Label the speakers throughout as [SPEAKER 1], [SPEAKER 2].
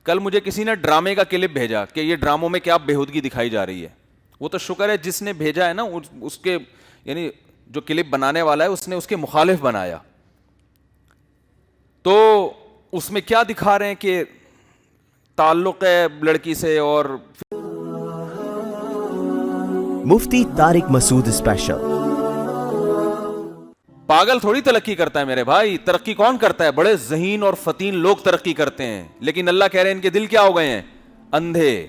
[SPEAKER 1] کل مجھے کسی نے ڈرامے کا کلپ بھیجا کہ یہ ڈراموں میں کیا بےہودگی دکھائی جا رہی ہے. وہ تو شکر ہے جس نے بھیجا ہے نا, اس کے یعنی جو کلپ بنانے والا ہے اس نے اس کے مخالف بنایا. تو اس میں کیا دکھا رہے ہیں کہ تعلق ہے لڑکی سے, اور
[SPEAKER 2] مفتی طارق مسعود اسپیشل.
[SPEAKER 1] پاگل تھوڑی ترقی کرتا ہے میرے بھائی, ترقی کون کرتا ہے؟ بڑے ذہین اور فتین لوگ ترقی کرتے ہیں, لیکن اللہ کہہ رہے ہیں ان کے دل کیا ہو گئے ہیں؟ اندھے.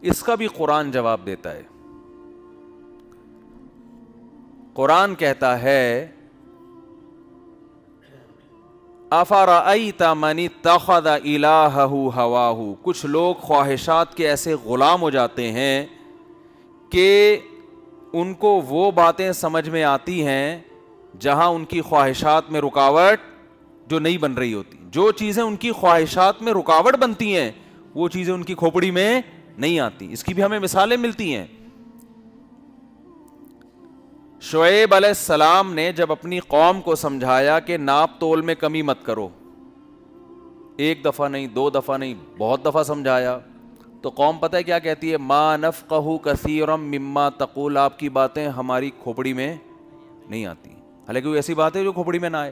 [SPEAKER 1] اس کا بھی قرآن جواب دیتا ہے. قرآن کہتا ہے افرأیت من اتخذ الہہ ہواہ, کچھ لوگ خواہشات کے ایسے غلام ہو جاتے ہیں کہ ان کو وہ باتیں سمجھ میں آتی ہیں جہاں ان کی خواہشات میں رکاوٹ جو نہیں بن رہی ہوتی. جو چیزیں ان کی خواہشات میں رکاوٹ بنتی ہیں وہ چیزیں ان کی کھوپڑی میں نہیں آتی. اس کی بھی ہمیں مثالیں ملتی ہیں. شعیب علیہ السلام نے جب اپنی قوم کو سمجھایا کہ ناپ تول میں کمی مت کرو, ایک دفعہ نہیں, دو دفعہ نہیں, بہت دفعہ سمجھایا, تو قوم پتہ ہے کیا کہتی ہے؟ ما نفقہ کثیرا مما تقول, آپ کی باتیں ہماری کھوپڑی میں نہیں آتی. حالانکہ وہ ایسی بات ہے جو کھوپڑی میں نہ آئے.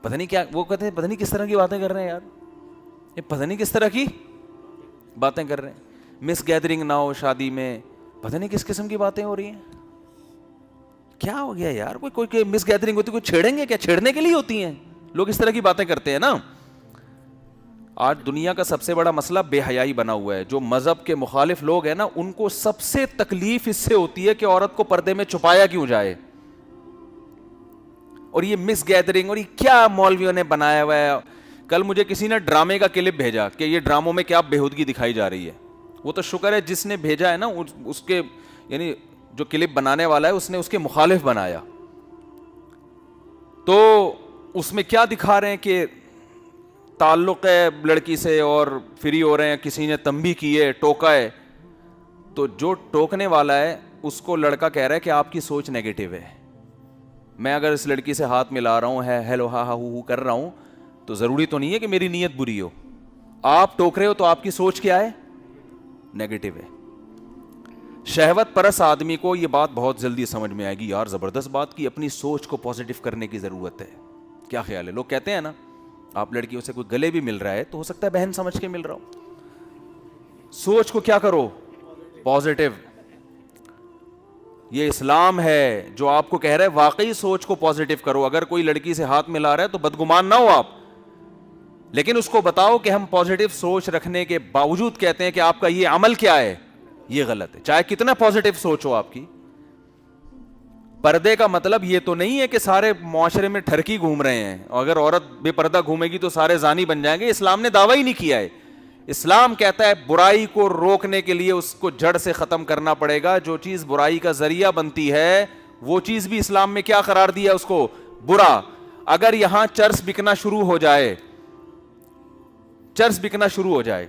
[SPEAKER 1] پتہ نہیں کیا وہ کہتے ہیں, پتہ نہیں کس طرح کی باتیں کر رہے ہیں یار, یہ پتہ نہیں کس طرح کی باتیں کر رہے ہیں. مس گیدرنگ نہ ہو شادی میں, پتہ نہیں کس قسم کی باتیں ہو رہی ہیں. کیا ہو گیا یار؟ کوئی مس گیدرنگ ہوتی, کوئی چھیڑیں گے کیا؟ چھیڑنے کے لیے ہوتی ہیں. لوگ اس طرح کی باتیں کرتے ہیں نا. آج دنیا کا سب سے بڑا مسئلہ بے حیائی بنا ہوا ہے. جو مذہب کے مخالف لوگ ہیں نا, ان کو سب سے تکلیف اس سے ہوتی ہے کہ عورت کو پردے میں چھپایا کیوں جائے. اور یہ مس گیدرنگ اور یہ کیا مولویوں نے بنایا ہوا ہے. کل مجھے کسی نے ڈرامے کا کلپ بھیجا کہ یہ ڈراموں میں کیا بےہودگی دکھائی جا رہی ہے. وہ تو شکر ہے جس نے بھیجا ہے نا, اس کے یعنی جو کلپ بنانے والا ہے اس نے اس کے مخالف بنایا. تو اس میں کیا دکھا رہے ہیں کہ تعلق ہے لڑکی سے اور فری ہو رہے ہیں, کسی نے تنبیہ کی ہے, ٹوکا ہے. تو جو ٹوکنے والا ہے اس کو لڑکا کہہ رہا ہے کہ آپ کی سوچ نیگیٹو ہے. میں اگر اس لڑکی سے ہاتھ ملا رہا ہوں, ہے ہیلو ہا ہا ہو کر رہا ہوں, تو ضروری تو نہیں ہے کہ میری نیت بری ہو. آپ ٹوک رہے ہو تو آپ کی سوچ کیا ہے؟ نیگیٹو ہے. شہوت پرست آدمی کو یہ بات بہت جلدی سمجھ میں آئے گی, یار زبردست بات کی, اپنی سوچ کو پازیٹیو کرنے کی ضرورت ہے. کیا خیال ہے؟ لوگ کہتے ہیں نا, آپ لڑکیوں سے کوئی گلے بھی مل رہا ہے تو ہو سکتا ہے بہن سمجھ کے مل رہا ہو. سوچ کو کیا کرو؟ پازیٹیو. یہ اسلام ہے جو آپ کو کہہ رہا ہے واقعی سوچ کو پازیٹیو کرو. اگر کوئی لڑکی سے ہاتھ ملا رہا ہے تو بدگمان نہ ہو آپ, لیکن اس کو بتاؤ کہ ہم پازیٹیو سوچ رکھنے کے باوجود کہتے ہیں کہ آپ کا یہ عمل کیا ہے, یہ غلط ہے, چاہے کتنا پازیٹیو سوچ ہو آپ کی. پردے کا مطلب یہ تو نہیں ہے کہ سارے معاشرے میں ٹھرکی گھوم رہے ہیں, اور اگر عورت بے پردہ گھومے گی تو سارے زانی بن جائیں گے. اسلام نے دعویٰ ہی نہیں کیا ہے. اسلام کہتا ہے برائی کو روکنے کے لیے اس کو جڑ سے ختم کرنا پڑے گا. جو چیز برائی کا ذریعہ بنتی ہے وہ چیز بھی اسلام میں کیا قرار دیا اس کو؟ برا. اگر یہاں چرس بکنا شروع ہو جائے, چرس بکنا شروع ہو جائے,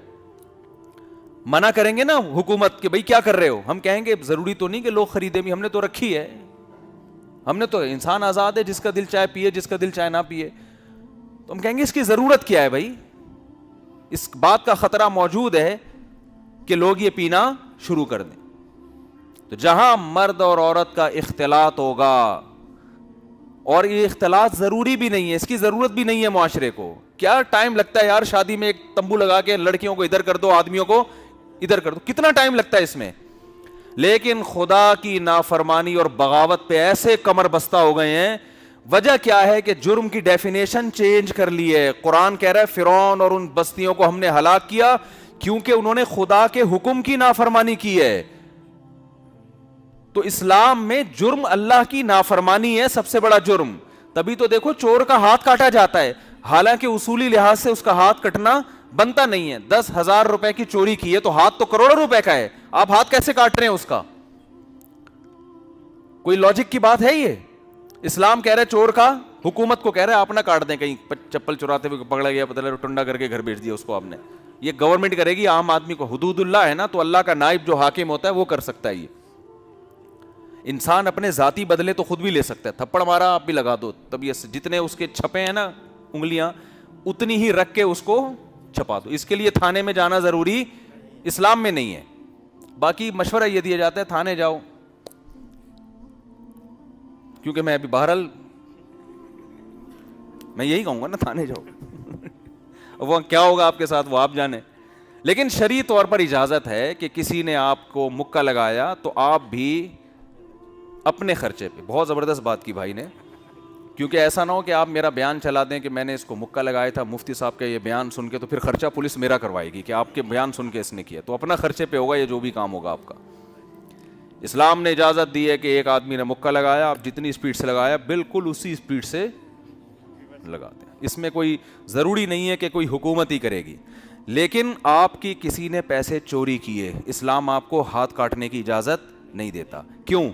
[SPEAKER 1] منع کریں گے نا حکومت کہ بھئی کیا کر رہے ہو؟ ہم کہیں گے ضروری تو نہیں کہ لوگ خریدیں بھی, ہم نے تو رکھی ہے, ہم نے تو, انسان آزاد ہے, جس کا دل چاہے پیے, جس کا دل چاہے نہ پیے. تو ہم کہیں گے اس کی ضرورت کیا ہے بھائی؟ اس بات کا خطرہ موجود ہے کہ لوگ یہ پینا شروع کر دیں. تو جہاں مرد اور عورت کا اختلاط ہوگا, اور یہ اختلاط ضروری بھی نہیں ہے, اس کی ضرورت بھی نہیں ہے معاشرے کو. کیا ٹائم لگتا ہے یار شادی میں ایک تمبو لگا کے لڑکیوں کو ادھر کر دو, آدمیوں کو ادھر کر دو, کتنا ٹائم لگتا ہے اس میں. لیکن خدا کی نافرمانی اور بغاوت پہ ایسے کمر بستہ ہو گئے ہیں. وجہ کیا ہے کہ جرم کی ڈیفینیشن چینج کر لی ہے. قرآن کہہ رہا ہے فرعون اور ان بستیوں کو ہم نے ہلاک کیا کیونکہ انہوں نے خدا کے حکم کی نافرمانی کی ہے. تو اسلام میں جرم اللہ کی نافرمانی ہے سب سے بڑا جرم. تبھی تو دیکھو چور کا ہاتھ کاٹا جاتا ہے, حالانکہ اصولی لحاظ سے اس کا ہاتھ کٹنا بنتا نہیں ہے. 10,000 روپے کی چوری کی ہے تو ہاتھ تو کروڑوں روپے کا ہے, آپ ہاتھ کیسے کاٹ رہے ہیں اس کا؟ کوئی لاجک کی بات ہے یہ؟ اسلام کہہ رہے چور کا, حکومت کو کہہ رہے آپ نہ کاٹ دیں, کہیں چپل چراتے ہوئے پکڑا گیا پتہ لگا ٹنڈا کر کے گھر بھیج دیا اس کو آپ نے. یہ گورنمنٹ کرے گی, عام آدمی کو حدود اللہ ہے نا, تو اللہ کا نائب جو حاکم ہوتا ہے وہ کر سکتا ہے. یہ انسان اپنے ذاتی بدلے تو خود بھی لے سکتا ہے. تھپڑ مارا آپ بھی لگا دو, تب یہ جتنے اس کے چھپے ہیں نا انگلیاں, اتنی ہی رکھ کے اس کو چھپا دو. اس کے لیے تھانے میں جانا ضروری اسلام میں نہیں ہے. باقی مشورہ یہ دیا جاتا ہے تھانے جاؤ, کیونکہ میں ابھی بہرحال میں یہی کہوں گا نا, تھانے جاؤ. وہ کیا ہوگا آپ کے ساتھ وہ آپ جانیں. لیکن شرعی طور پر اجازت ہے کہ کسی نے آپ کو مکہ لگایا تو آپ بھی اپنے خرچے پہ. بہت زبردست بات کی بھائی نے, کیونکہ ایسا نہ ہو کہ آپ میرا بیان چلا دیں کہ میں نے اس کو مکہ لگایا تھا, مفتی صاحب کا یہ بیان سن کے تو پھر خرچہ پولیس میرا کروائے گی کہ آپ کے بیان سن کے اس نے کیا. تو اپنا خرچے پہ ہوگا یہ جو بھی کام ہوگا آپ کا. اسلام نے اجازت دی ہے کہ ایک آدمی نے مکہ لگایا, آپ جتنی اسپیڈ سے لگایا بالکل اسی اسپیڈ سے لگاتے ہیں. اس میں کوئی ضروری نہیں ہے کہ کوئی حکومت ہی کرے گی. لیکن آپ کی کسی نے پیسے چوری کیے, اسلام آپ کو ہاتھ کاٹنے کی اجازت نہیں دیتا. کیوں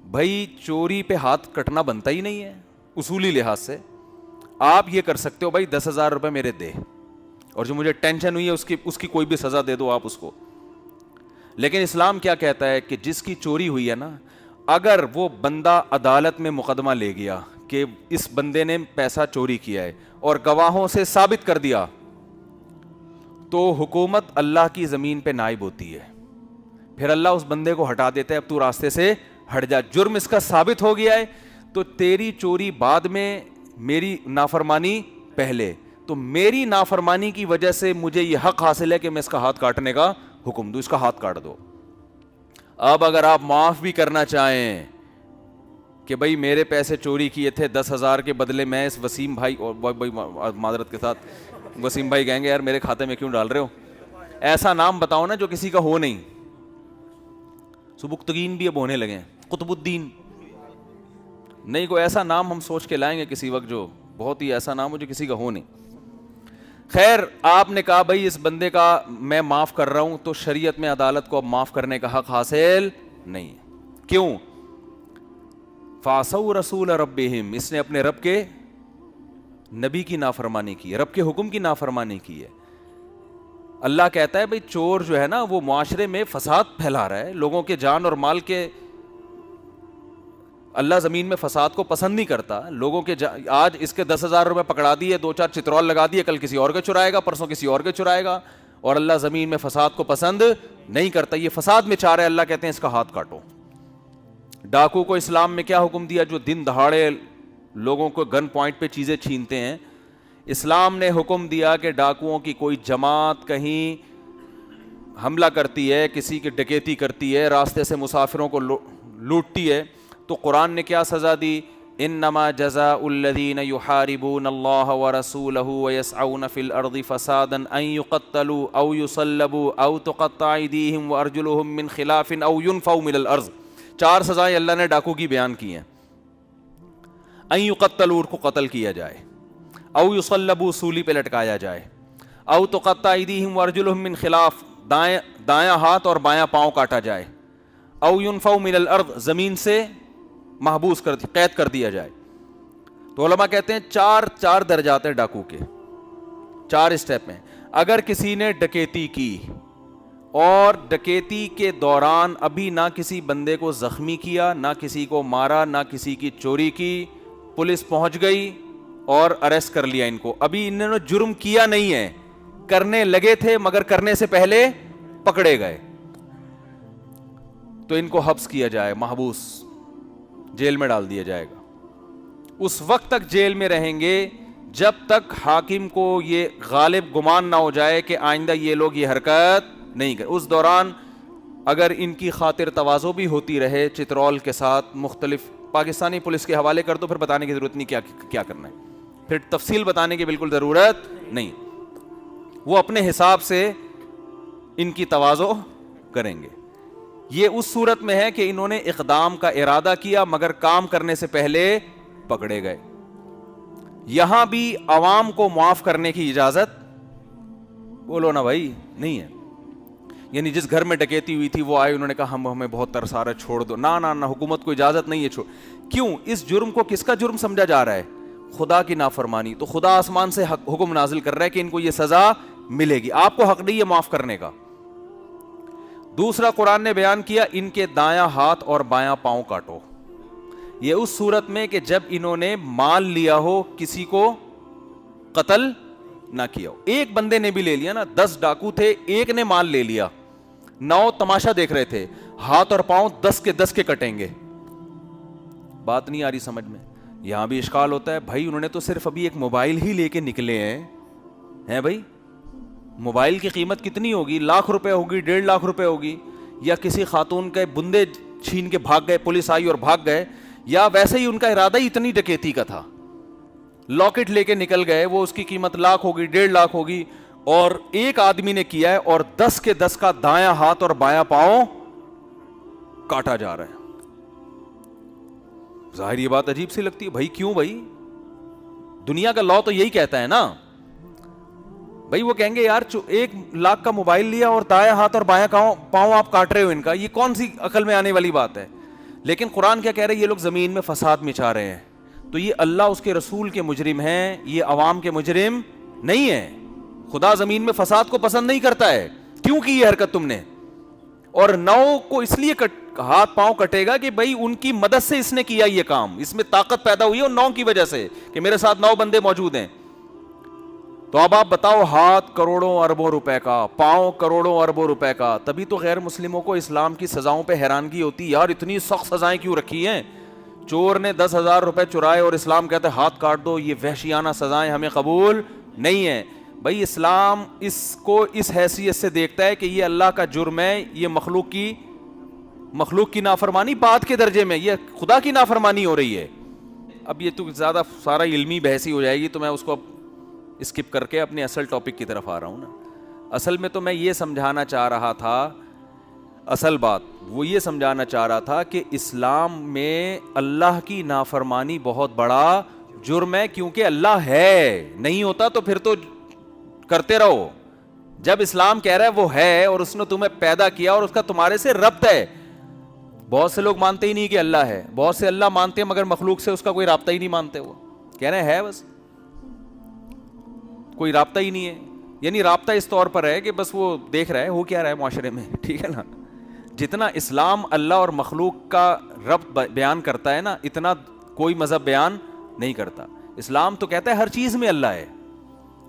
[SPEAKER 1] بھائی؟ چوری پہ ہاتھ کٹنا بنتا ہی نہیں ہے اصولی لحاظ سے. آپ یہ کر سکتے ہو بھائی 10,000 روپے میرے دے, اور جو مجھے ٹینشن ہوئی ہے اس کی کوئی بھی سزا دے دو آپ اس کو. لیکن اسلام کیا کہتا ہے کہ جس کی چوری ہوئی ہے نا, اگر وہ بندہ عدالت میں مقدمہ لے گیا کہ اس بندے نے پیسہ چوری کیا ہے اور گواہوں سے ثابت کر دیا, تو حکومت اللہ کی زمین پہ نائب ہوتی ہے. پھر اللہ اس بندے کو ہٹا دیتا ہے, اب تو راستے سے ہٹ جا, جرم اس کا ثابت ہو گیا ہے, تو تیری چوری بعد میں, میری نافرمانی پہلے. تو میری نافرمانی کی وجہ سے مجھے یہ حق حاصل ہے کہ میں اس کا ہاتھ کاٹنے کا حکم دوں, اس کا ہاتھ کاٹ دو. اب اگر آپ معاف بھی کرنا چاہیں کہ بھائی میرے پیسے چوری کیے تھے 10,000 کے بدلے میں اس وسیم بھائی, اور معذرت کے ساتھ وسیم بھائی کہیں گے یار میرے کھاتے میں کیوں ڈال رہے ہو, ایسا نام بتاؤ نا جو کسی کا ہو نہیں. سبکتگین بھی اب ہونے لگے ہیں, قطب الدین نہیں, کوئی ایسا نام ہم سوچ کے لائیں گے کسی وقت جو بہت ہی ایسا نام ہو جو کسی کا ہو نہیں. خیر, آپ نے کہا بھائی اس بندے کا میں معاف کر رہا ہوں, تو شریعت میں عدالت کو اب معاف کرنے کا حق حاصل نہیں ہے. کیوں؟ فَعَصَوْا رَسُولَ رَبِّهِمْ, اس نے اپنے رب کے نبی کی نافرمانی کی ہے, رب کے حکم کی نافرمانی کی ہے. اللہ کہتا ہے بھئی چور جو ہے نا وہ معاشرے میں فساد پھیلا رہا ہے, لوگوں کے جان اور مال کے, اللہ زمین میں فساد کو پسند نہیں کرتا. لوگوں کے آج اس کے 10,000 روپے پکڑا دیے, 2-4 چترول لگا دیے, کل کسی اور کے چرائے گا, پرسوں کسی اور کے چرائے گا, اور اللہ زمین میں فساد کو پسند نہیں کرتا. یہ فساد میں چاہ رہے, اللہ کہتے ہیں اس کا ہاتھ کاٹو. ڈاکو کو اسلام میں کیا حکم دیا جو دن دہاڑے لوگوں کو گن پوائنٹ پہ چیزیں چھینتے ہیں؟ اسلام نے حکم دیا کہ ڈاکوؤں کی کوئی جماعت کہیں حملہ کرتی ہے, کسی کی ڈکیتی کرتی ہے, راستے سے مسافروں کو لوٹتی ہے, تو قرآن نے کیا سزا دی؟ انما جزاء الذین یحاربون اللہ ورسولہ ویسعون فی الارض فسادا ان یقتلوا او یصلبوا او تقطع ایدیہم وارجلہم من خلاف او ینفوا من الارض. 4 سزائیں اللہ نے ڈاکو کی بیان کی ہیں. ان یقتلوا, کو قتل کیا جائے, او یصلبوا, سولی پہ لٹکایا جائے, او تقطع ایدیہم وارجلہم من خلاف, دایاں ہاتھ اور بایاں پاؤں کاٹا جائے, او ینفوا من الارض, زمین سے محبوس قید کر دیا جائے. تو علماء کہتے ہیں 4 درجات ہیں ڈاکو کے, 4 اسٹیپ ہیں. اگر کسی نے ڈکیتی کی اور ڈکیتی کے دوران ابھی نہ کسی بندے کو زخمی کیا, نہ کسی کو مارا, نہ کسی کی چوری کی, پولیس پہنچ گئی اور اریسٹ کر لیا ان کو, ابھی انہوں نے جرم کیا نہیں ہے, کرنے لگے تھے مگر کرنے سے پہلے پکڑے گئے, تو ان کو حبس کیا جائے, محبوس, جیل میں ڈال دیا جائے گا. اس وقت تک جیل میں رہیں گے جب تک حاکم کو یہ غالب گمان نہ ہو جائے کہ آئندہ یہ لوگ یہ حرکت نہیں کریں. اس دوران اگر ان کی خاطر تواضع بھی ہوتی رہے چترول کے ساتھ, مختلف پاکستانی پولیس کے حوالے کر دو, پھر بتانے کی ضرورت نہیں کیا کرنا ہے, پھر تفصیل بتانے کی بالکل ضرورت نہیں. وہ اپنے حساب سے ان کی تواضع کریں گے. یہ اس صورت میں ہے کہ انہوں نے اقدام کا ارادہ کیا مگر کام کرنے سے پہلے پکڑے گئے. یہاں بھی عوام کو معاف کرنے کی اجازت, بولو نا بھائی, نہیں ہے. یعنی جس گھر میں ڈکیتی ہوئی تھی وہ آئے, انہوں نے کہا ہمیں بہت ترس آ رہا ہے, چھوڑ دو. نہ, حکومت کو اجازت نہیں ہے. کیوں؟ اس جرم کو کس کا جرم سمجھا جا رہا ہے؟ خدا کی نافرمانی. تو خدا آسمان سے حکم نازل کر رہا ہے کہ ان کو یہ سزا ملے گی, آپ کو حق نہیں ہے معاف کرنے کا. دوسرا قرآن نے بیان کیا ان کے دایاں ہاتھ اور بایاں پاؤں کاٹو. یہ اس صورت میں کہ جب انہوں نے مال لیا ہو, کسی کو قتل نہ کیا ہو. ایک بندے نے بھی لے لیا نا, 10 ڈاکو تھے, ایک نے مال لے لیا, 9 تماشا دیکھ رہے تھے, ہاتھ اور پاؤں 10 کے کٹیں گے. بات نہیں آ رہی سمجھ میں؟ یہاں بھی اشکال ہوتا ہے, بھائی انہوں نے تو صرف ابھی ایک موبائل ہی لے کے نکلے ہیں بھائی, موبائل کی قیمت کتنی ہوگی؟ لاکھ روپے ہوگی, 1.5 لاکھ روپے ہوگی, یا کسی خاتون کے بندے چھین کے بھاگ گئے, پولیس آئی اور بھاگ گئے, یا ویسے ہی ان کا ارادہ ہی اتنی ڈکیتی کا تھا, لاکٹ لے کے نکل گئے, وہ اس کی قیمت لاکھ ہوگی, 1.5 لاکھ ہوگی, اور ایک آدمی نے کیا ہے اور 10 کے 10 کا دایاں ہاتھ اور بایاں پاؤں کاٹا جا رہا ہے. ظاہر یہ بات عجیب سی لگتی ہے بھائی, کیوں بھائی؟ دنیا کا لا تو یہی کہتا ہے نا بھائی. وہ کہیں گے یار 1 لاکھ کا موبائل لیا اور دایاں ہاتھ اور بایاں پاؤں آپ کاٹ رہے ہو ان کا, یہ کون سی عقل میں آنے والی بات ہے؟ لیکن قرآن کیا کہہ رہے ہیں؟ یہ لوگ زمین میں فساد مچا رہے ہیں. تو یہ اللہ اس کے رسول کے مجرم ہیں, یہ عوام کے مجرم نہیں ہیں. خدا زمین میں فساد کو پسند نہیں کرتا ہے. کیوں کی یہ حرکت تم نے؟ اور 9 کو اس لیے ہاتھ پاؤں کٹے گا کہ بھائی ان کی مدد سے اس نے کیا یہ کام, اس میں طاقت پیدا ہوئی ہے 9 کی وجہ سے کہ میرے ساتھ 9 بندے موجود ہیں. تو اب آپ بتاؤ, ہاتھ کروڑوں اربوں روپے کا, پاؤں کروڑوں اربوں روپے کا. تبھی تو غیر مسلموں کو اسلام کی سزاؤں پہ حیرانگی ہوتی, یار اتنی سخت سزائیں کیوں رکھی ہیں؟ چور نے 10,000 روپے چرائے اور اسلام کہتے ہیں ہاتھ کاٹ دو, یہ وحشیانہ سزائیں ہمیں قبول نہیں ہیں. بھائی اسلام اس کو اس حیثیت سے دیکھتا ہے کہ یہ اللہ کا جرم ہے, یہ مخلوق کی نافرمانی بات کے درجے میں, یہ خدا کی نافرمانی ہو رہی ہے. اب یہ تو زیادہ سارا علمی بحثی ہو جائے گی, تو میں اس کو اسکپ کر کے اپنے اصل ٹاپک کی طرف آ رہا ہوں نا. اصل میں تو میں یہ سمجھانا چاہ رہا تھا, اصل بات وہ یہ سمجھانا چاہ رہا تھا کہ اسلام میں اللہ کی نافرمانی بہت بڑا جرم ہے, کیونکہ اللہ ہے, نہیں ہوتا تو پھر تو کرتے رہو. جب اسلام کہہ رہا ہے وہ ہے اور اس نے تمہیں پیدا کیا اور اس کا تمہارے سے ربط ہے. بہت سے لوگ مانتے ہی نہیں کہ اللہ ہے, بہت سے اللہ مانتے ہیں مگر مخلوق سے اس کا کوئی رابطہ ہی نہیں مانتے. وہ کہہ رہے ہیں بس کوئی رابطہ ہی نہیں ہے. یعنی رابطہ اس طور پر ہے کہ بس وہ دیکھ رہا ہے ہو کیا رہا ہے معاشرے میں, ٹھیک ہے نا. جتنا اسلام اللہ اور مخلوق کا ربط بیان کرتا ہے نا, اتنا کوئی مذہب بیان نہیں کرتا. اسلام تو کہتا ہے ہر چیز میں اللہ ہے,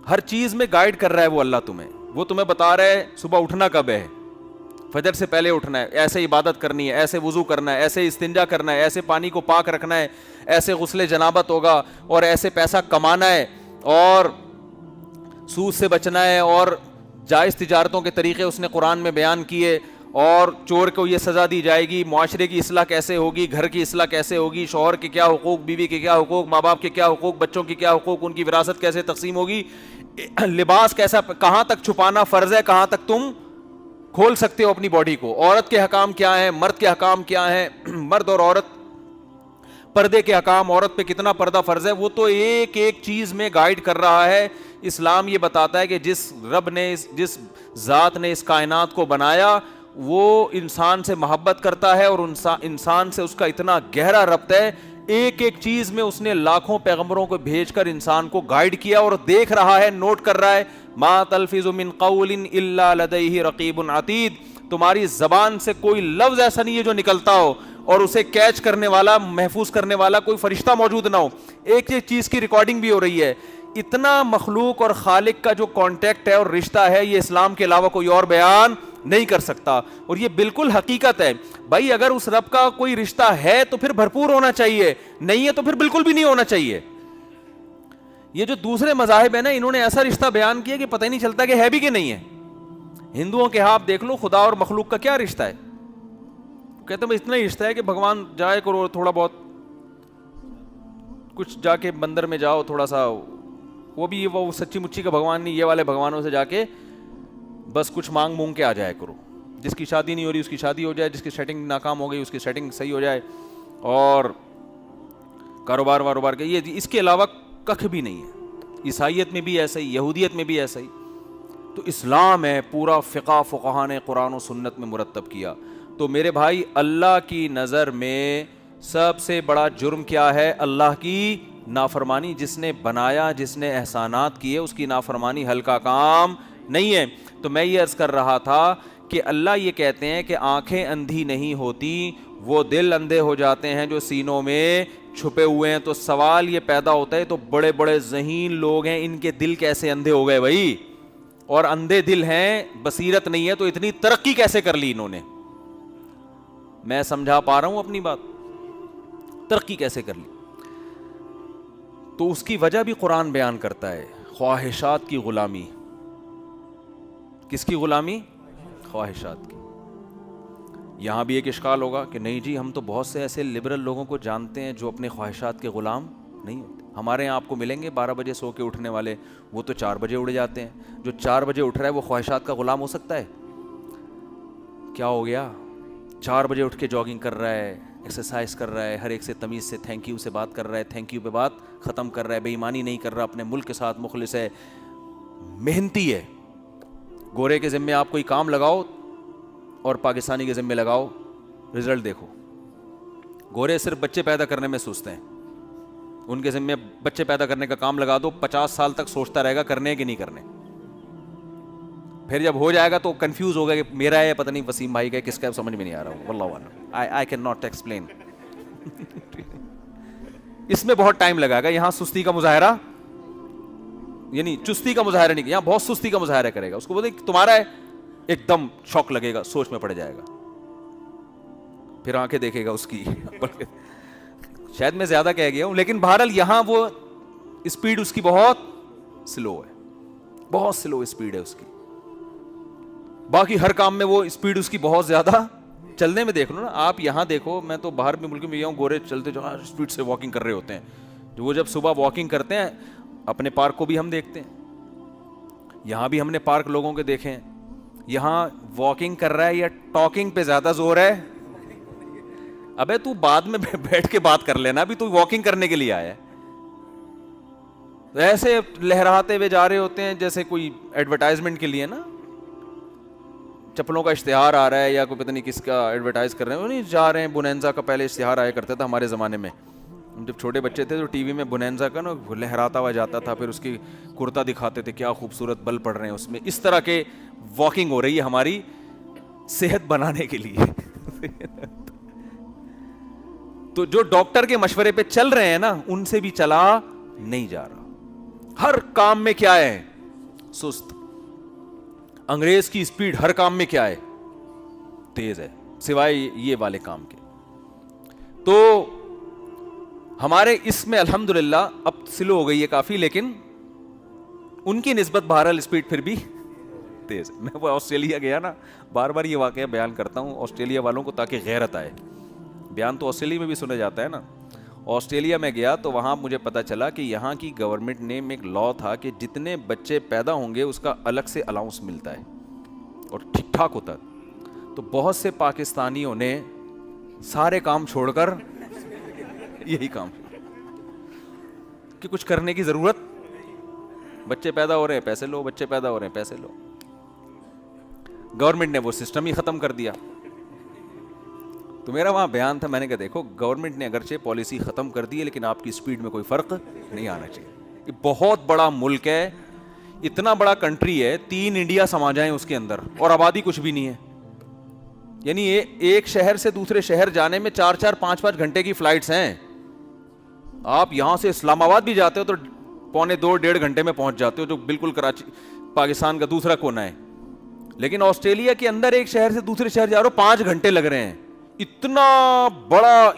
[SPEAKER 1] ہر چیز میں گائیڈ کر رہا ہے وہ اللہ تمہیں. وہ تمہیں بتا رہا ہے صبح اٹھنا کب ہے, فجر سے پہلے اٹھنا ہے, ایسے عبادت کرنی ہے, ایسے وضو کرنا ہے, ایسے استنجا کرنا ہے, ایسے پانی کو پاک رکھنا ہے, ایسے غسل جنابت ہوگا, اور ایسے پیسہ کمانا ہے, اور سود سے بچنا ہے, اور جائز تجارتوں کے طریقے اس نے قرآن میں بیان کیے, اور چور کو یہ سزا دی جائے گی, معاشرے کی اصلاح کیسے ہوگی, گھر کی اصلاح کیسے ہوگی, شوہر کے کیا حقوق, بیوی کے کیا حقوق, ماں باپ کے کیا حقوق, بچوں کی کیا حقوق, ان کی وراثت کیسے تقسیم ہوگی, لباس کیسا, کہاں تک چھپانا فرض ہے, کہاں تک تم کھول سکتے ہو اپنی باڈی کو, عورت کے حکام کیا ہیں, مرد کے حکام کیا ہیں, مرد اور عورت پردے کے حکام, عورت پہ کتنا پردہ فرض ہے, وہ تو ایک ایک چیز میں گائیڈ کر رہا ہے. اسلام یہ بتاتا ہے کہ جس رب نے, جس ذات نے اس کائنات کو بنایا وہ انسان سے محبت کرتا ہے, اور انسان سے اس کا اتنا گہرا ربط ہے, ایک ایک چیز میں اس نے لاکھوں پیغمبروں کو بھیج کر انسان کو گائیڈ کیا, اور دیکھ رہا ہے, نوٹ کر رہا ہے. ما تلفظ من قول الا لدیہ رقیب عتید, تمہاری زبان سے کوئی لفظ ایسا نہیں ہے جو نکلتا ہو اور اسے کیچ کرنے والا, محفوظ کرنے والا کوئی فرشتہ موجود نہ ہو. ایک ایک چیز کی ریکارڈنگ بھی ہو رہی ہے. اتنا مخلوق اور خالق کا جو کانٹیکٹ ہے اور رشتہ ہے, یہ اسلام کے علاوہ کوئی اور بیان نہیں کر سکتا, اور یہ بالکل حقیقت ہے. بھائی اگر اس رب کا کوئی رشتہ ہے تو پھر بھرپور ہونا چاہیے, نہیں ہے تو پھر بالکل بھی نہیں ہونا چاہیے. یہ جو دوسرے مذاہب ہیں نا, انہوں نے ایسا رشتہ بیان کیا کہ پتہ ہی نہیں چلتا کہ ہے بھی کہ نہیں ہے. ہندوؤں کے ہاں آپ دیکھ لو, خدا اور مخلوق کا کیا رشتہ ہے, کہتے ہیں اتنا ہی رشتہ ہے کہ بھگوان جائے کرو, تھوڑا بہت کچھ جا کے مندر میں جاؤ تھوڑا سا, وہ بھی وہ سچی مچی کا بھگوان نہیں, یہ والے بھگوانوں سے جا کے بس کچھ مانگ کے آ جائے کرو. جس کی شادی نہیں ہو رہی اس کی شادی ہو جائے, جس کی سیٹنگ ناکام ہو گئی اس کی سیٹنگ صحیح ہو جائے, اور کاروبار واروبار کے, یہ اس کے علاوہ کخ بھی نہیں ہے. عیسائیت میں بھی ایسا ہی, یہودیت میں بھی ایسا ہی. تو اسلام ہے پورا فقہ فقہاء نے قرآن و سنت میں مرتب کیا. تو میرے بھائی اللہ کی نظر میں سب سے بڑا جرم کیا ہے؟ اللہ کی نافرمانی. جس نے بنایا, جس نے احسانات کیے, اس کی نافرمانی ہلکا کام نہیں ہے. تو میں یہ عرض کر رہا تھا کہ اللہ یہ کہتے ہیں کہ آنکھیں اندھی نہیں ہوتی, وہ دل اندھے ہو جاتے ہیں جو سینوں میں چھپے ہوئے ہیں. تو سوال یہ پیدا ہوتا ہے تو بڑے بڑے ذہین لوگ ہیں, ان کے دل کیسے اندھے ہو گئے بھائی؟ اور اندھے دل ہیں, بصیرت نہیں ہے, تو اتنی ترقی کیسے کر لی انہوں نے؟ میں سمجھا پا رہا ہوں اپنی بات؟ ترقی کیسے کر لی؟ تو اس کی وجہ بھی قرآن بیان کرتا ہے, خواہشات کی غلامی. کس کی غلامی؟ خواہشات کی. یہاں بھی ایک اشکال ہوگا کہ نہیں جی ہم تو بہت سے ایسے لبرل لوگوں کو جانتے ہیں جو اپنے خواہشات کے غلام نہیں ہوتے. ہمارے یہاں آپ کو ملیں گے 12 بجے سو کے اٹھنے والے, وہ تو 4 بجے اٹھ جاتے ہیں. جو 4 بجے اٹھ رہا ہے وہ خواہشات کا غلام ہو سکتا ہے؟ کیا ہو گیا؟ 4 بجے اٹھ کے جاگنگ کر رہا ہے, ایکسرسائز کر رہا ہے, ہر ایک سے تمیز سے تھینک یو سے بات کر رہا ہے, تھینک یو پہ بات ختم کر رہا ہے, بے ایمانی نہیں کر رہا, اپنے ملک کے ساتھ مخلص ہے, محنتی ہے. گورے کے ذمے آپ کوئی کام لگاؤ اور پاکستانی کے ذمے لگاؤ, رزلٹ دیکھو. گورے صرف بچے پیدا کرنے میں سوچتے ہیں, ان کے ذمے بچے پیدا کرنے کا کام لگا دو, 50 سال تک سوچتا رہے گا کرنے کہ نہیں کرنے. پھر جب ہو جائے گا تو کنفیوز ہوگا کہ میرا ہے پتہ نہیں وسیم بھائی کا, کس کا, سمجھ میں نہیں آ رہا ہوں. واللہ اعلم, آئی کین ناٹ ایکسپلین. اس میں بہت ٹائم لگائے گا. یہاں سستی کا مظاہرہ, یعنی چستی کا مظاہرہ نہیں, یہاں بہت سستی کا مظاہرہ کرے گا. اس کو بولے تمہارا ہے, ایک دم شوق لگے گا, سوچ میں پڑ جائے گا, پھر آنکھیں دیکھے گا اس کی. شاید میں زیادہ کہہ گیا ہوں, لیکن بہرحال یہاں وہ اسپیڈ اس کی بہت سلو ہے, بہت سلو اسپیڈ ہے اس کی. باقی ہر کام میں وہ اسپیڈ اس کی بہت زیادہ. چلنے میں دیکھ لو نا آپ, یہاں دیکھو, میں تو باہر بھی ملک میں گیا ہوں, گورے چلتے جو اسپیڈ سے واکنگ کر رہے ہوتے ہیں. جو وہ جب صبح واکنگ کرتے ہیں, اپنے پارک کو بھی ہم دیکھتے ہیں, یہاں بھی ہم نے پارک لوگوں کے دیکھے ہیں. یہاں واکنگ کر رہا ہے یا ٹاکنگ پہ زیادہ زور ہے؟ ابے تو بعد میں بیٹھ کے بات کر لینا, ابھی تو واکنگ کرنے کے لیے آیا ہے. ایسے لہراتے ہوئے جا رہے ہوتے ہیں جیسے کوئی ایڈورٹائزمنٹ کے لیے نا, چپلوں کا اشتہار آ رہا ہے یا کوئی پتہ نہیں کس کا ایڈورٹائز کر رہے ہیں. وہ نہیں جا رہے ہیں, بونینزا کا پہلے اشتہار آیا کرتا تھا ہمارے زمانے میں, ہم جب چھوٹے بچے تھے تو ٹی وی میں بونینزا کا نا لہراتا ہوا جاتا تھا, پھر اس کی کرتا دکھاتے تھے, کیا خوبصورت بل پڑ رہے ہیں اس میں. اس طرح کے واکنگ ہو رہی ہے ہماری صحت بنانے کے لیے. تو جو ڈاکٹر کے مشورے پہ چل رہے ہیں نا, ان سے بھی چلا نہیں جا رہا. ہر کام میں کیا ہے؟ سست. انگریز کی اسپیڈ ہر کام میں کیا ہے؟ تیز ہے, سوائے یہ والے کام کے. تو ہمارے اس میں الحمدللہ اب سلو ہو گئی ہے کافی, لیکن ان کی نسبت بہرحال اسپیڈ پھر بھی تیز ہے. میں وہ آسٹریلیا گیا نا, بار بار یہ واقعہ بیان کرتا ہوں آسٹریلیا والوں کو تاکہ غیرت آئے. بیان تو آسٹریلیا میں بھی سنا جاتا ہے نا. آسٹریلیا میں گیا تو وہاں مجھے پتا چلا کہ یہاں کی گورنمنٹ نے ایک لا تھا کہ جتنے بچے پیدا ہوں گے اس کا الگ سے الاؤنس ملتا ہے اور ٹھیک ٹھاک ہوتا ہے. تو بہت سے پاکستانیوں نے سارے کام چھوڑ کر یہی کام کہ کچھ کرنے کی ضرورت, بچے پیدا ہو رہے ہیں پیسے لو, بچے پیدا ہو رہے ہیں پیسے لو. گورنمنٹ نے وہ سسٹم ہی ختم کر دیا. تو میرا وہاں بیان تھا, میں نے کہا دیکھو گورنمنٹ نے اگرچہ پالیسی ختم کر دی ہے لیکن آپ کی اسپیڈ میں کوئی فرق نہیں آنا چاہیے. یہ بہت بڑا ملک ہے, اتنا بڑا کنٹری ہے, 3 انڈیا سما جائیں اس کے اندر, اور آبادی کچھ بھی نہیں ہے. یعنی ایک شہر سے دوسرے شہر جانے میں 4-4 5-5 گھنٹے کی فلائٹس ہیں. آپ یہاں سے اسلام آباد بھی جاتے ہو تو 1.5 گھنٹے میں پہنچ جاتے ہو, جو بالکل کراچی پاکستان کا دوسرا کونا ہے. لیکن آسٹریلیا کے اندر ایک شہر سے دوسرے شہر جا رہے ہو 5 گھنٹے لگ رہے ہیں. اتنا بڑا,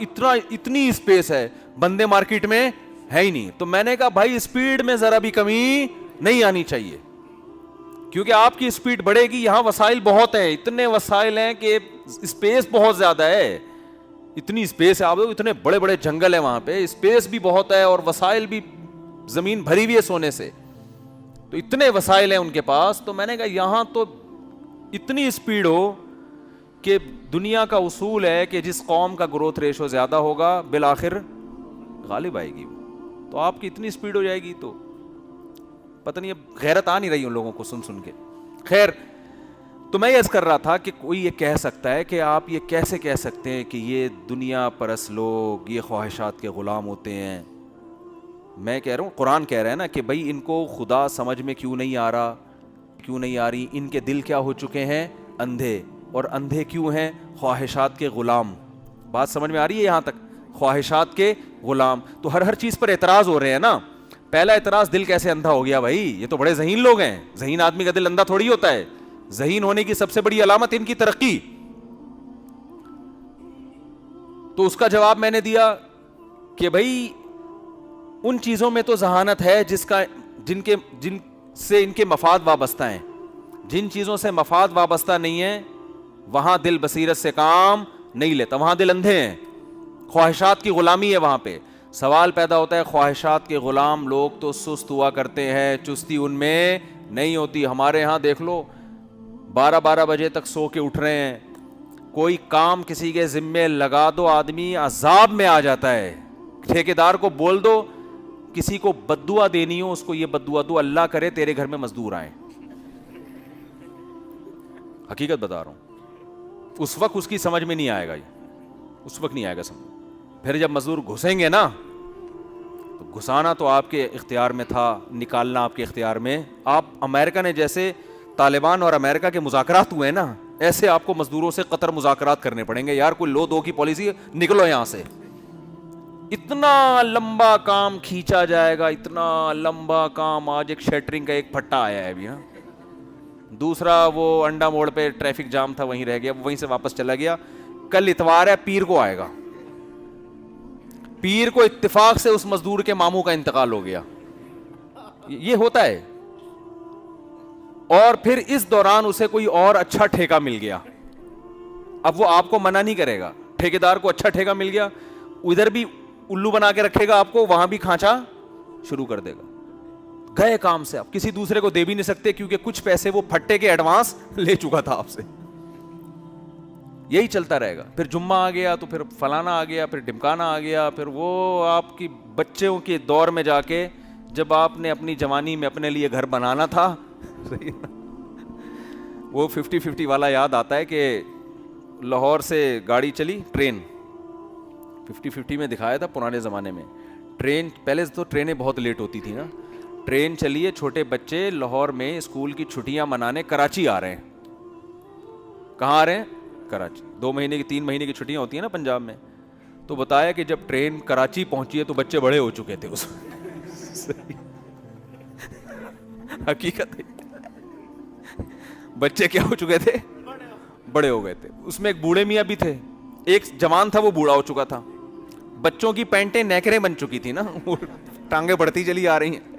[SPEAKER 1] اتنی اسپیس ہے, بندے مارکیٹ میں ہے ہی نہیں. تو میں نے کہا بھائی اسپیڈ میں ذرا بھی کمی نہیں آنی چاہیے, کیونکہ آپ کی اسپیڈ بڑھے گی. یہاں وسائل بہت ہیں, اتنے وسائل ہیں کہ اسپیس بہت زیادہ ہے. اتنی اسپیس ہے, آپ لوگ اتنے بڑے بڑے جنگل ہیں وہاں پہ, اسپیس بھی بہت ہے اور وسائل بھی, زمین بھری ہوئی ہے سونے سے. تو اتنے وسائل ہیں ان کے پاس. تو میں نے کہا یہاں تو اتنی اسپیڈ ہو کہ دنیا کا اصول ہے کہ جس قوم کا گروتھ ریشو زیادہ ہوگا بالآخر غالب آئے گی. تو آپ کی اتنی اسپیڈ ہو جائے گی تو پتہ نہیں, اب غیرت آ نہیں رہی ان لوگوں کو سن کے. خیر, تو میں یہ عرض کر رہا تھا کہ کوئی یہ کہہ سکتا ہے کہ آپ یہ کیسے کہہ سکتے ہیں کہ یہ دنیا پرست لوگ یہ خواہشات کے غلام ہوتے ہیں. میں کہہ رہا ہوں قرآن کہہ رہا ہے نا کہ بھائی ان کو خدا سمجھ میں کیوں نہیں آ رہا, کیوں نہیں آ رہی, ان کے دل کیا ہو چکے ہیں, اندھے. اور اندھے کیوں ہیں؟ خواہشات کے غلام. بات سمجھ میں آ رہی ہے یہاں تک؟ خواہشات کے غلام. تو ہر چیز پر اعتراض ہو رہے ہیں نا. پہلا اعتراض دل کیسے اندھا ہو گیا بھائی, یہ تو بڑے ذہین لوگ ہیں. ذہین آدمی کا دل اندھا تھوڑی ہوتا ہے. ذہین ہونے کی سب سے بڑی علامت ان کی ترقی. تو اس کا جواب میں نے دیا کہ بھائی ان چیزوں میں تو ذہانت ہے جن سے ان کے مفاد وابستہ ہیں. جن چیزوں سے مفاد وابستہ نہیں ہے وہاں دل بصیرت سے کام نہیں لیتا, وہاں دل اندھے ہیں. خواہشات کی غلامی ہے وہاں پہ. سوال پیدا ہوتا ہے خواہشات کے غلام لوگ تو سست ہوا کرتے ہیں, چستی ان میں نہیں ہوتی. ہمارے ہاں دیکھ لو 12 بجے تک سو کے اٹھ رہے ہیں. کوئی کام کسی کے ذمے لگا دو آدمی عذاب میں آ جاتا ہے. ٹھیکیدار کو بول دو کسی کو بددعا دینی ہو اس کو یہ بددعا دو, اللہ کرے تیرے گھر میں مزدور آئیں. حقیقت بتا رہا ہوں. اس وقت اس کی سمجھ میں نہیں آئے گا, یہ اس وقت نہیں آئے گا سمجھ. پھر جب مزدور گھسیں گے نا تو گھسانا تو آپ کے اختیار میں تھا, نکالنا آپ کے اختیار میں. آپ امریکہ نے جیسے طالبان اور امریکہ کے مذاکرات ہوئے ہیں نا, ایسے آپ کو مزدوروں سے قطر مذاکرات کرنے پڑیں گے. یار کوئی لو دو کی پالیسی, نکلو یہاں سے. اتنا لمبا کام کھینچا جائے گا, اتنا لمبا کام. آج ایک شیٹرنگ کا ایک پھٹا آیا ہے ابھی. ہاں دوسرا وہ انڈا موڑ پہ ٹریفک جام تھا وہیں رہ گیا, وہیں سے واپس چلا گیا. کل اتوار ہے, پیر کو آئے گا. پیر کو اتفاق سے اس مزدور کے ماموں کا انتقال ہو گیا. یہ ہوتا ہے. اور پھر اس دوران اسے کوئی اور اچھا ٹھیکہ مل گیا. اب وہ آپ کو منع نہیں کرے گا. ٹھیکیدار کو اچھا ٹھیکہ مل گیا, ادھر بھی الو بنا کے رکھے گا آپ کو, وہاں بھی کھانچا شروع کر دے گا. گئے کام سے. آپ کسی دوسرے کو دے بھی نہیں سکتے کیونکہ کچھ پیسے وہ پھٹے کے ایڈوانس لے چکا تھا آپ سے. یہی چلتا رہے گا. پھر جمعہ آ گیا تو پھر فلانا آ گیا, پھر ڈمکانا آ گیا. پھر وہ آپ کی بچوں کے دور میں جا کے جب آپ نے اپنی جوانی میں اپنے لیے گھر بنانا تھا, وہ 50-50 والا یاد آتا ہے کہ لاہور سے گاڑی چلی ٹرین, 50-50 میں دکھایا تھا پرانے زمانے میں. ٹرین پہلے تو ٹرینیں بہت لیٹ ہوتی تھی نا. ٹرین چلی ہے, چھوٹے بچے لاہور میں اسکول کی چھٹیاں منانے کراچی آ رہے ہیں. کہاں آ رہے ہیں؟ کراچی. 2 مہینے کی 3 مہینے کی چھٹیاں ہوتی ہیں نا پنجاب میں. تو بتایا کہ جب ٹرین کراچی پہنچی ہے تو بچے بڑے ہو چکے تھے اس حقیقت ہے. بچے کیا ہو چکے تھے؟ بڑے ہو گئے تھے. اس میں ایک بوڑھے میاں بھی تھے, ایک جوان تھا وہ بوڑھا ہو چکا تھا. بچوں کی پینٹیں نیکریں بن چکی تھی نا, ٹانگیں بڑھتی چلی آ رہی ہیں.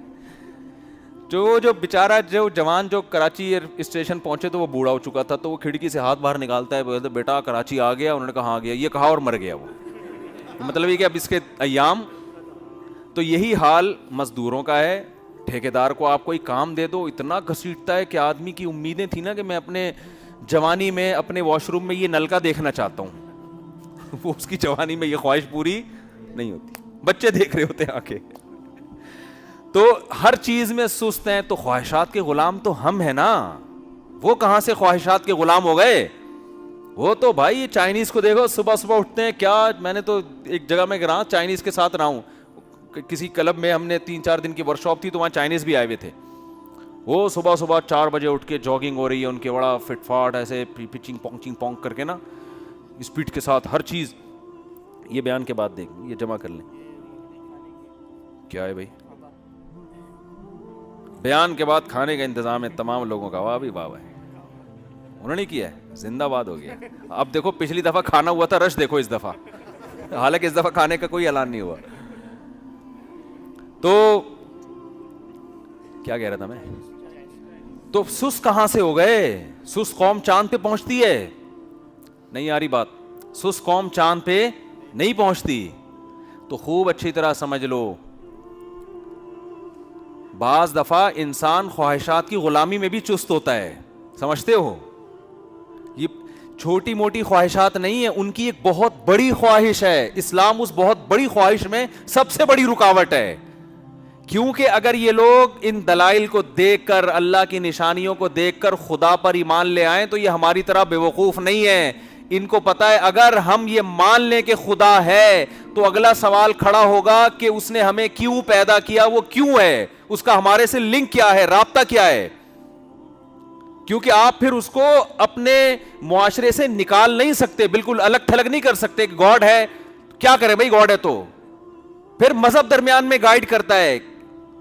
[SPEAKER 1] جو بیچارہ جو جوان جو کراچی اسٹیشن پہنچے تو وہ بوڑھا ہو چکا تھا. تو وہ کھڑکی سے ہاتھ باہر نکالتا ہے, بیٹا کراچی آ گیا؟ انہوں نے کہا آ گیا. یہ کہا اور مر گیا وہ. مطلب یہ کہ اب اس کے ایام. تو یہی حال مزدوروں کا ہے. ٹھیکیدار کو آپ کوئی کام دے دو, اتنا گھسیٹتا ہے کہ آدمی کی امیدیں تھی نا کہ میں اپنے جوانی میں اپنے واش روم میں یہ نلکا دیکھنا چاہتا ہوں, وہ اس کی جوانی میں یہ خواہش پوری نہیں ہوتی. بچے دیکھ رہے ہوتے ہیں آ کے. تو ہر چیز میں سست ہیں. تو خواہشات کے غلام تو ہم ہیں نا. وہ کہاں سے خواہشات کے غلام ہو گئے؟ وہ تو بھائی چائنیز کو دیکھو, صبح صبح اٹھتے ہیں. کیا میں نے تو ایک جگہ میں رہا, چائنیز کے ساتھ رہا ہوں. کسی کلب میں ہم نے 3-4 دن کی ورک شاپ تھی تو وہاں چائنیز بھی آئے ہوئے تھے. وہ صبح 4 بجے اٹھ کے جاگنگ ہو رہی ہے ان کے, بڑا فٹ فاٹ ایسے پچنگ پونک کر کے نا, اسپیڈ کے ساتھ ہر چیز. یہ بیان کے بعد دیکھ, یہ جمع کر لیں. کیا ہے بھائی؟ بیان کے بعد کھانے کا انتظام ہے تمام لوگوں کا. واہ بھی واہ ہے, انہوں نے کیا ہے, زندہ باد ہو گیا. اب دیکھو پچھلی دفعہ کھانا ہوا تھا, رش دیکھو اس دفعہ. حالانکہ اس دفعہ کھانے کا کوئی اعلان نہیں ہوا. تو کیا کہہ رہا تھا میں؟ تو سست کہاں سے ہو گئے؟ سست قوم چاند پہ پہنچتی ہے؟ نہیں آ رہی بات. سست قوم چاند پہ نہیں پہنچتی. تو خوب اچھی طرح سمجھ لو, بعض دفعہ انسان خواہشات کی غلامی میں بھی چست ہوتا ہے. سمجھتے ہو؟ یہ چھوٹی موٹی خواہشات نہیں ہے, ان کی ایک بہت بڑی خواہش ہے. اسلام اس بہت بڑی خواہش میں سب سے بڑی رکاوٹ ہے. کیونکہ اگر یہ لوگ ان دلائل کو دیکھ کر, اللہ کی نشانیوں کو دیکھ کر خدا پر ایمان لے آئیں تو یہ ہماری طرح بے وقوف نہیں ہے. ان کو پتا ہے اگر ہم یہ مان لیں کہ خدا ہے تو اگلا سوال کھڑا ہوگا کہ اس نے ہمیں کیوں پیدا کیا, وہ کیوں ہے, اس کا ہمارے سے لنک کیا ہے, رابطہ کیا ہے. کیونکہ آپ پھر اس کو اپنے معاشرے سے نکال نہیں سکتے, بالکل الگ تھلگ نہیں کر سکتے کہ گاڈ ہے کیا کرے بھائی, گاڈ ہے تو پھر مذہب درمیان میں گائیڈ کرتا ہے,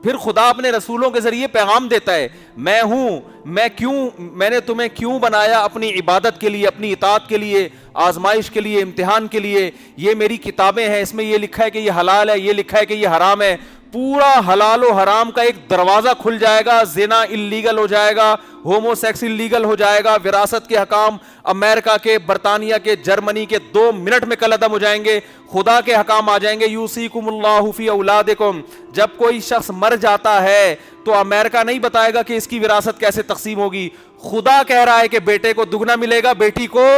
[SPEAKER 1] پھر خدا اپنے رسولوں کے ذریعے پیغام دیتا ہے, میں ہوں, میں نے تمہیں کیوں بنایا, اپنی عبادت کے لیے, اپنی اطاعت کے لیے, آزمائش کے لیے, امتحان کے لیے. یہ میری کتابیں ہیں, اس میں یہ لکھا ہے کہ یہ حلال ہے, یہ لکھا ہے کہ یہ حرام ہے. پورا حلال و حرام کا ایک دروازہ کھل جائے گا, زنا اللیگل ہو جائے گا, ہومو سیکس اللیگل ہو جائے گا, وراثت کے حکام امریکہ کے, برطانیہ کے, جرمنی کے 2 منٹ میں قلعدم ہو جائیں گے, خدا کے حکام آ جائیں گے. یوصیکم اللہ فی اولادکم, جب کوئی شخص مر جاتا ہے تو امریکہ نہیں بتائے گا کہ اس کی وراثت کیسے تقسیم ہوگی, خدا کہہ رہا ہے کہ بیٹے کو دگنا ملے گا, بیٹی کو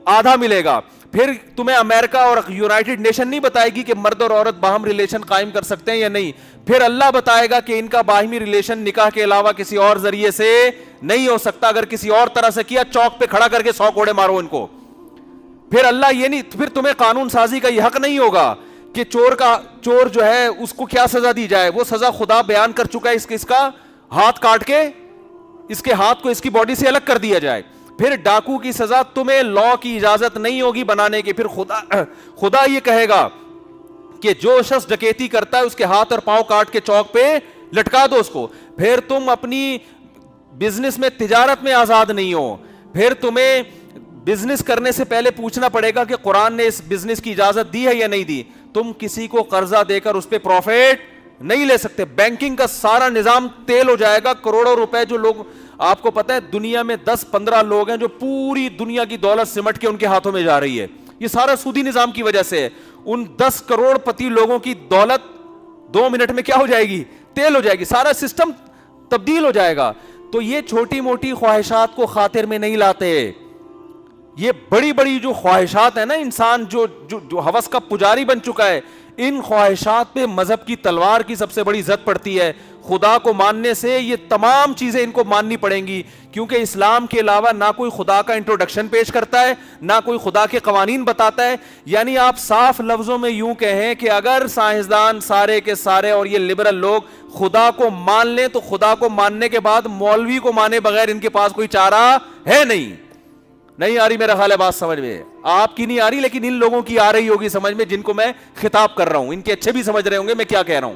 [SPEAKER 1] آدھا ملے گا. پھر تمہیں امریکہ اور یونائٹڈ نیشن نہیں بتائے گی کہ مرد اور عورت باہم ریلیشن قائم کر سکتے ہیں یا نہیں, پھر اللہ بتائے گا کہ ان کا باہمی ریلیشن نکاح کے علاوہ کسی اور ذریعے سے نہیں ہو سکتا, اگر کسی اور طرح سے کیا چوک پہ کھڑا کر کے 100 کوڑے مارو ان کو. پھر اللہ یہ نہیں, پھر تمہیں قانون سازی کا یہ حق نہیں ہوگا کہ چور جو ہے اس کو کیا سزا دی جائے, وہ سزا خدا بیان کر چکا ہے, اس کا ہاتھ کاٹ کے اس کے ہاتھ کو اس کی باڈی سے الگ کر دیا جائے. پھر ڈاکو کی سزا تمہیں لا کی اجازت نہیں ہوگی بنانے کی, پھر خدا یہ کہے گا کہ جو شخص ڈکیتی کرتا ہے اس کے ہاتھ اور پاؤں کاٹ کے چوک پہ لٹکا دو اس کو. پھر تم اپنی بزنس میں, تجارت میں آزاد نہیں ہو, پھر تمہیں بزنس کرنے سے پہلے پوچھنا پڑے گا کہ قرآن نے اس بزنس کی اجازت دی ہے یا نہیں دی. تم کسی کو قرضہ دے کر اس پہ پروفٹ نہیں لے سکتے. بینکنگ کا سارا نظام تیل ہو جائے گا, کروڑوں روپے جو لوگ, آپ کو پتا ہے دنیا میں 10-15 لوگ ہیں جو پوری دنیا کی دولت سمٹ کے ان کے ہاتھوں میں جا رہی ہے, یہ سارا سودی نظام کی وجہ سے ہے. ان 10 کروڑ پتی لوگوں کی دولت 2 منٹ میں کیا ہو جائے گی, تیل ہو جائے گی, سارا سسٹم تبدیل ہو جائے گا. تو یہ چھوٹی موٹی خواہشات کو خاطر میں نہیں لاتے, یہ بڑی بڑی جو خواہشات ہیں نا, انسان جو ہوس کا پجاری بن چکا ہے, ان خواہشات پہ مذہب کی تلوار کی سب سے بڑی زد پڑتی ہے. خدا کو ماننے سے یہ تمام چیزیں ان کو ماننی پڑیں گی, کیونکہ اسلام کے علاوہ نہ کوئی خدا کا انٹروڈکشن پیش کرتا ہے, نہ کوئی خدا کے قوانین بتاتا ہے. یعنی آپ صاف لفظوں میں یوں کہیں کہ اگر سائنسدان سارے کے سارے اور یہ لبرل لوگ خدا کو مان لیں تو خدا کو ماننے کے بعد مولوی کو مانے بغیر ان کے پاس کوئی چارہ ہے نہیں. نہیں آ رہی میرا خیال ہے بات سمجھ میں, آپ کی نہیں آ رہی لیکن ان لوگوں کی آ رہی ہوگی سمجھ میں جن کو میں خطاب کر رہا ہوں, ان کے اچھے بھی سمجھ رہے ہوں گے میں کیا کہہ رہا ہوں.